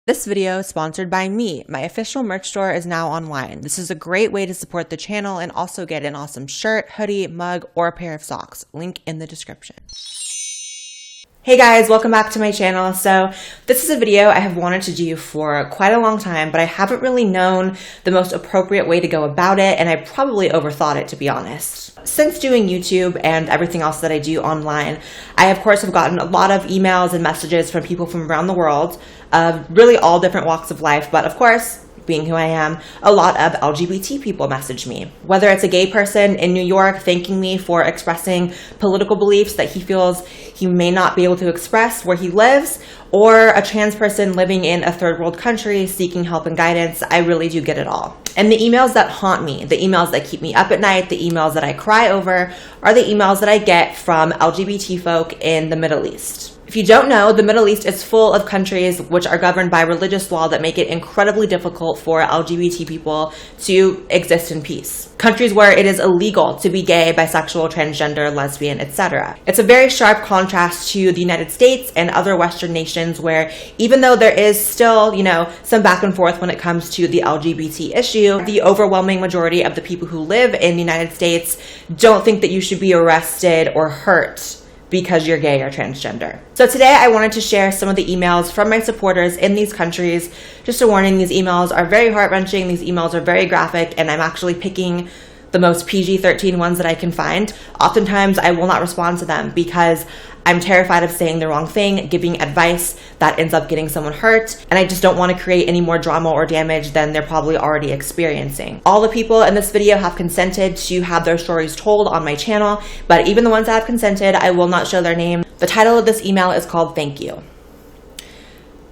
This video is sponsored by me. My official merch store is now online. This is a great way to support the channel and also get an awesome shirt, hoodie, mug, or a pair of socks. Link in the description. Hey guys, welcome back to my channel. So this is a video I have wanted to do for quite a long time, but I haven't really known the most appropriate way to go about it, and I probably overthought it, to be honest. Since doing YouTube and everything else that I do online, I of course have gotten a lot of emails and messages from people from around the world of really all different walks of life, but of course, being who I am, a lot of LGBT people message me. Whether it's a gay person in New York thanking me for expressing political beliefs that he feels he may not be able to express where he lives, or a trans person living in a third world country seeking help and guidance, I really do get it all. And the emails that haunt me, the emails that keep me up at night, the emails that I cry over, are the emails that I get from LGBT folk in the Middle East. If you don't know, the Middle East is full of countries which are governed by religious law that make it incredibly difficult for LGBT people to exist in peace. Countries where it is illegal to be gay, bisexual, transgender, lesbian, etc. It's a very sharp contrast to the United States and other Western nations where even though there is still, some back and forth when it comes to the LGBT issue, the overwhelming majority of the people who live in the United States don't think that you should be arrested or hurt because you're gay or transgender. So today I wanted to share some of the emails from my supporters in these countries. Just a warning, these emails are very heart-wrenching, these emails are very graphic, and I'm actually picking the most PG-13 ones that I can find. Oftentimes I will not respond to them because I'm terrified of saying the wrong thing, giving advice that ends up getting someone hurt, and I just don't want to create any more drama or damage than they're probably already experiencing. All the people in this video have consented to have their stories told on my channel, but even the ones that have consented, I will not show their name. The title of this email is called Thank You.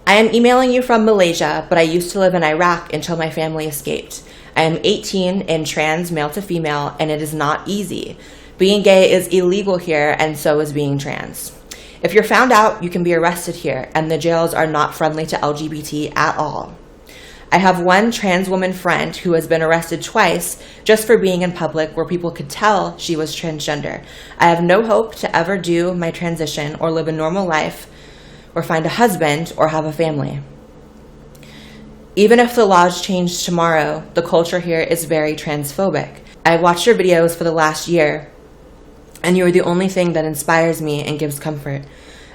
I am emailing you from Malaysia, but I used to live in Iraq until my family escaped. I am 18 and trans, male to female, and it is not easy. Being gay is illegal here, and so is being trans. If you're found out, you can be arrested here, and the jails are not friendly to LGBT at all. I have one trans woman friend who has been arrested twice just for being in public where people could tell she was transgender. I have no hope to ever do my transition or live a normal life or find a husband or have a family. Even if the laws change tomorrow, the culture here is very transphobic. I watched your videos for the last year, and you are the only thing that inspires me and gives comfort.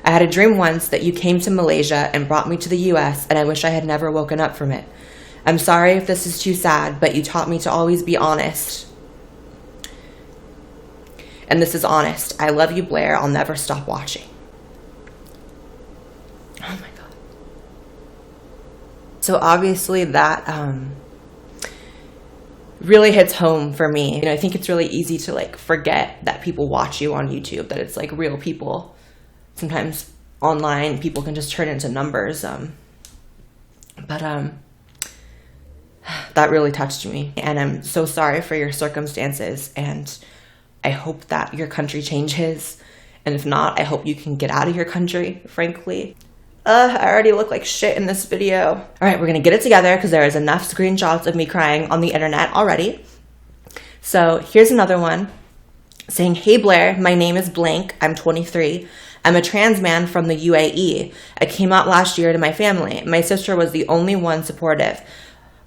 I had a dream once that you came to Malaysia and brought me to the US, and I wish I had never woken up from it. I'm sorry if this is too sad, but you taught me to always be honest. And this is honest. I love you, Blaire. I'll never stop watching. Oh my God. So obviously that really hits home for me. I think it's really easy to forget that people watch you on YouTube, that it's real people. Sometimes online people can just turn into numbers. But that really touched me, and I'm so sorry for your circumstances, and I hope that your country changes, and if not, I hope you can get out of your country, frankly. I already look like shit in this video. All right, we're gonna get it together because there is enough screenshots of me crying on the internet already. So here's another one saying, "Hey Blaire, my name is blank, I'm 23. I'm a trans man from the UAE. I came out last year to my family. My sister was the only one supportive.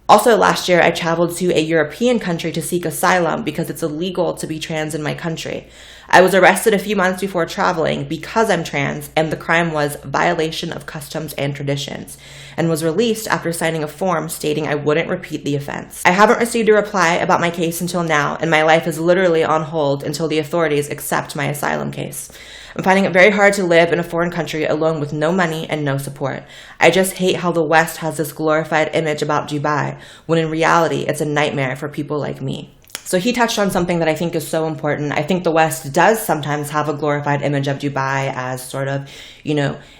Also last year, I traveled to a European country to seek asylum because it's illegal to be trans in my country. I was arrested a few months before traveling because I'm trans, and the crime was violation of customs and traditions, and was released after signing a form stating I wouldn't repeat the offense. I haven't received a reply about my case until now, and my life is literally on hold until the authorities accept my asylum case. I'm finding it very hard to live in a foreign country alone with no money and no support. I just hate how the West has this glorified image about Dubai, when in reality, it's a nightmare for people like me." So he touched on something that I think is so important. I think the West does sometimes have a glorified image of Dubai as sort of,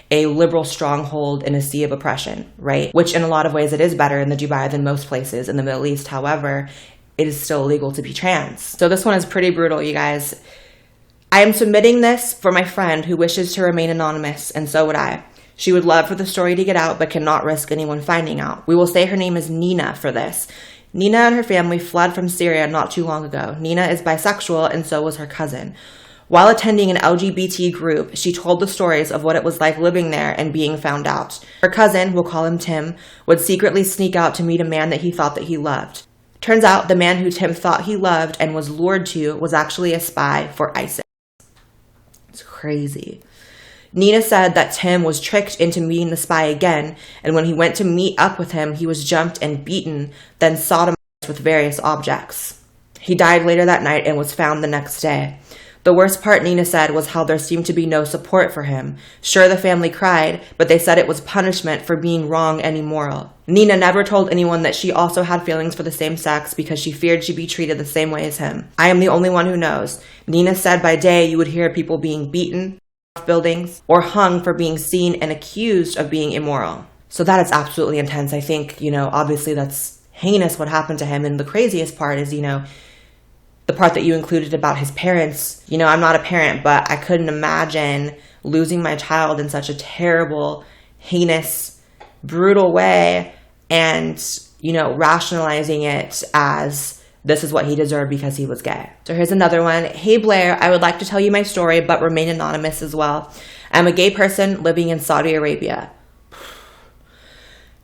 a liberal stronghold in a sea of oppression, right? Which in a lot of ways it is better in the Dubai than most places in the Middle East. However, it is still illegal to be trans. So this one is pretty brutal, you guys. "I am submitting this for my friend who wishes to remain anonymous, and so would I. She would love for the story to get out, but cannot risk anyone finding out. We will say her name is Nina for this. Nina and her family fled from Syria not too long ago. Nina is bisexual, and so was her cousin. While attending an LGBT group, she told the stories of what it was like living there and being found out. Her cousin, we'll call him Tim, would secretly sneak out to meet a man that he thought that he loved. Turns out the man who Tim thought he loved and was lured to was actually a spy for ISIS. It's crazy. Nina said that Tim was tricked into meeting the spy again, and when he went to meet up with him, he was jumped and beaten, then sodomized with various objects. He died later that night and was found the next day. The worst part, Nina said, was how there seemed to be no support for him. Sure, the family cried, but they said it was punishment for being wrong and immoral. Nina never told anyone that she also had feelings for the same sex because she feared she'd be treated the same way as him. I am the only one who knows. Nina said by day you would hear people being beaten, off buildings, or hung for being seen and accused of being immoral. So that is absolutely intense. I think, obviously that's heinous what happened to him. And the craziest part is, the part that you included about his parents. I'm not a parent, but I couldn't imagine losing my child in such a terrible, heinous, brutal way and, rationalizing it as this is what he deserved because he was gay. So here's another one. Hey Blaire, I would like to tell you my story, but remain anonymous as well. I'm a gay person living in Saudi Arabia.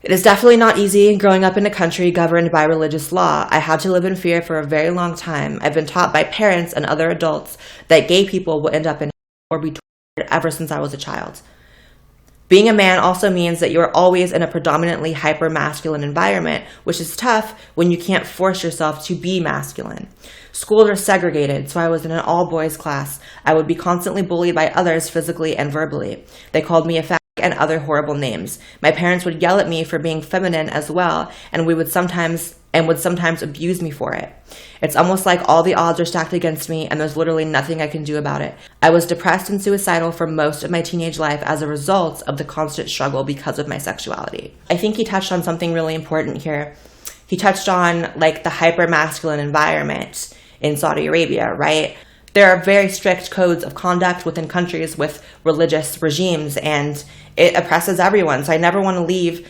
It is definitely not easy growing up in a country governed by religious law. I had to live in fear for a very long time. I've been taught by parents and other adults that gay people will end up in or be tortured ever since I was a child. Being a man also means that you are always in a predominantly hyper-masculine environment, which is tough when you can't force yourself to be masculine. Schools are segregated, so I was in an all-boys class. I would be constantly bullied by others physically and verbally. They called me a fag and other horrible names. My parents would yell at me for being feminine as well, and would sometimes abuse me for it. It's almost like all the odds are stacked against me and there's literally nothing I can do about it. I was depressed and suicidal for most of my teenage life as a result of the constant struggle because of my sexuality. I think he touched on something really important here. He touched on the hyper-masculine environment in Saudi Arabia, right? There are very strict codes of conduct within countries with religious regimes, and it oppresses everyone. So I never want to leave,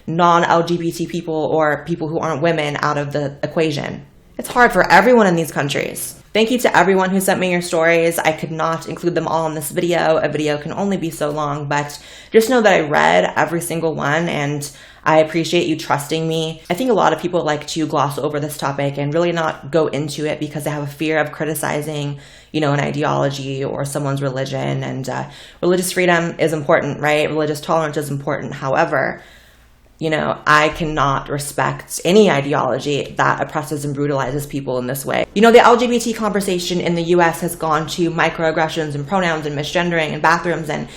non-LGBT people or people who aren't women out of the equation. It's hard for everyone in these countries. Thank you to everyone who sent me your stories. I could not include them all in this video. A video can only be so long, but just know that I read every single one and I appreciate you trusting me. I think a lot of people like to gloss over this topic and really not go into it because they have a fear of criticizing, an ideology or someone's religion. And religious freedom is important, right? Religious tolerance is important. However, I cannot respect any ideology that oppresses and brutalizes people in this way. The LGBT conversation in the US has gone to microaggressions and pronouns and misgendering and bathrooms, and,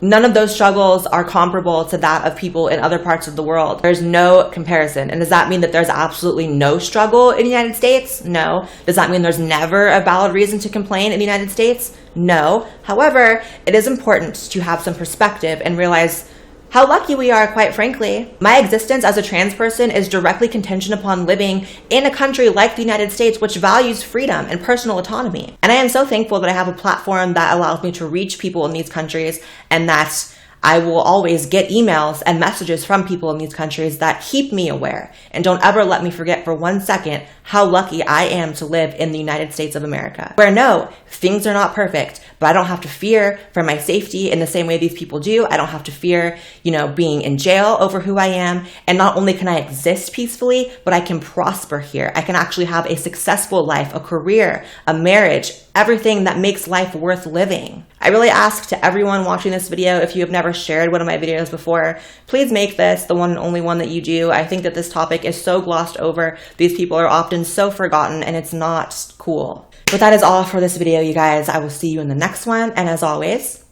none of those struggles are comparable to that of people in other parts of the world. There's no comparison. And does that mean that there's absolutely no struggle in the United States? No. Does that mean there's never a valid reason to complain in the United States? No. However, it is important to have some perspective and realize how lucky we are, quite frankly. My existence as a trans person is directly contingent upon living in a country like the United States, which values freedom and personal autonomy. And I am so thankful that I have a platform that allows me to reach people in these countries, and that I will always get emails and messages from people in these countries that keep me aware and don't ever let me forget for 1 second how lucky I am to live in the United States of America, where no, things are not perfect, but I don't have to fear for my safety in the same way these people do. I don't have to fear, being in jail over who I am. And not only can I exist peacefully, but I can prosper here. I can actually have a successful life, a career, a marriage, everything that makes life worth living. I really ask to everyone watching this video, if you have never shared one of my videos before, please make this the one and only one that you do. I think that this topic is so glossed over. These people are often so forgotten, and it's not cool. But that is all for this video, you guys. I will see you in the next one. And as always,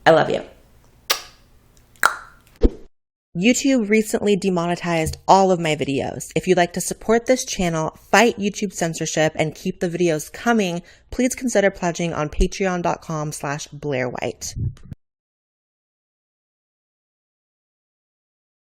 I love you. YouTube recently demonetized all of my videos. If you'd like to support this channel, fight YouTube censorship, and keep the videos coming, please consider pledging on patreon.com/BlaireWhite.